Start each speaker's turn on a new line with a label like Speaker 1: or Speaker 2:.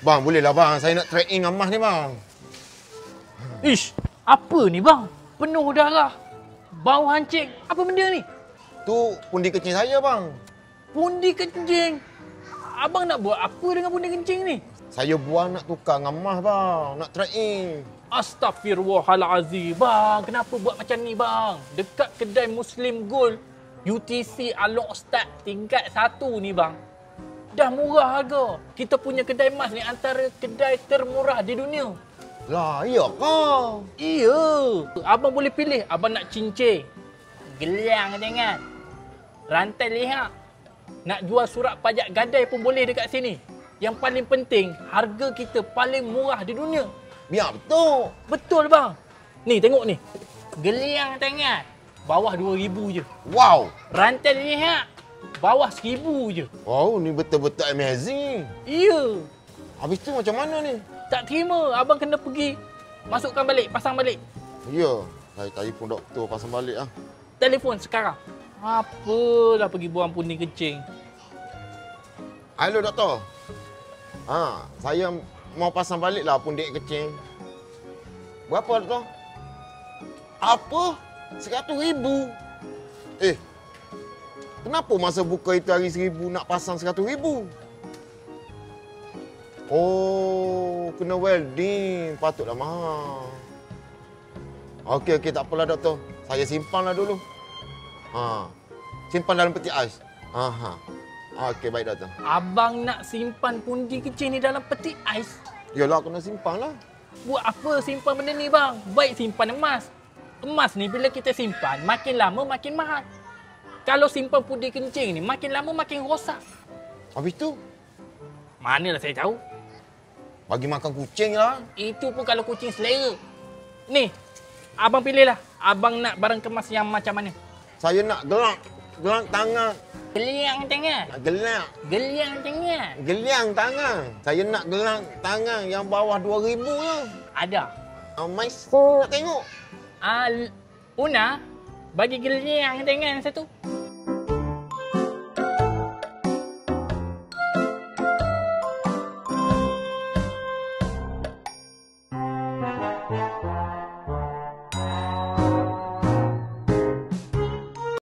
Speaker 1: Bang, bolehlah bang. Saya nak trade in dengan Mas ni bang.
Speaker 2: Ish, apa ni bang? Penuh darah. Bau hancing. Apa benda ni?
Speaker 1: Tu pundi kecil saya bang.
Speaker 2: Pundi kencing. Abang nak buat apa dengan pundi kencing ni?
Speaker 1: Saya buang nak tukar dengan Mas bang. Nak trade in.
Speaker 2: Astaghfirullahalazim. Bang, kenapa buat macam ni bang? Dekat kedai Muslim Gold, UTC Along Ustaz tingkat 1 ni bang. Dah murah harga. Kita punya kedai emas ni antara kedai termurah di dunia.
Speaker 1: Lah, iya kah?
Speaker 2: Iya. Abang boleh pilih. Abang nak cincin, gelang jangan, rantai leher. Nak jual surat pajak gadai pun boleh dekat sini. Yang paling penting, harga kita paling murah di dunia.
Speaker 1: Biar betul.
Speaker 2: Betul bang. Ni tengok ni. Gelang tangan. Bawah 2,000 je.
Speaker 1: Wow.
Speaker 2: Rantai leher. Bawah 1,000 je.
Speaker 1: Wow, ni betul-betul amazing.
Speaker 2: Iya.
Speaker 1: Habis tu macam mana ni?
Speaker 2: Tak terima. Abang kena pergi. Masukkan balik. Pasang balik.
Speaker 1: Ya. Saya telefon doktor pasang balik ah.
Speaker 2: Telefon sekarang. Apalah pergi buang pundi kencing.
Speaker 1: Halo doktor. Saya mau pasang balik lah pundi kecil. Berapa doktor? Apa? 100,000? Kenapa masa buka itu hari 1,000 nak pasang 100,000? Oh, kena welding. Patutlah mahal. Okey, tak apalah doktor. Saya simpanlah dulu. Simpan dalam peti ais. Okey, baik doktor.
Speaker 2: Abang nak simpan pundi kecil ni dalam peti ais?
Speaker 1: Yalah, kena simpanlah.
Speaker 2: Buat apa simpan benda ni bang? Baik simpan emas. Emas ni bila kita simpan, makin lama makin mahal. Kalau simpan pundi kencing ni, makin lama makin rosak.
Speaker 1: Habis tu?
Speaker 2: Manalah saya tahu.
Speaker 1: Bagi makan kucing lah.
Speaker 2: Itu pun kalau kucing selera. Ni, abang pilihlah. Abang nak barang kemas yang macam mana?
Speaker 1: Saya nak gelang tangan.
Speaker 2: Gelang tangan? Gelang tangan?
Speaker 1: Gelang tangan. Saya nak gelang tangan yang bawah 2,000 je.
Speaker 2: Ada.
Speaker 1: Mais nak tengok.
Speaker 2: Una, bagi gelang tangan satu.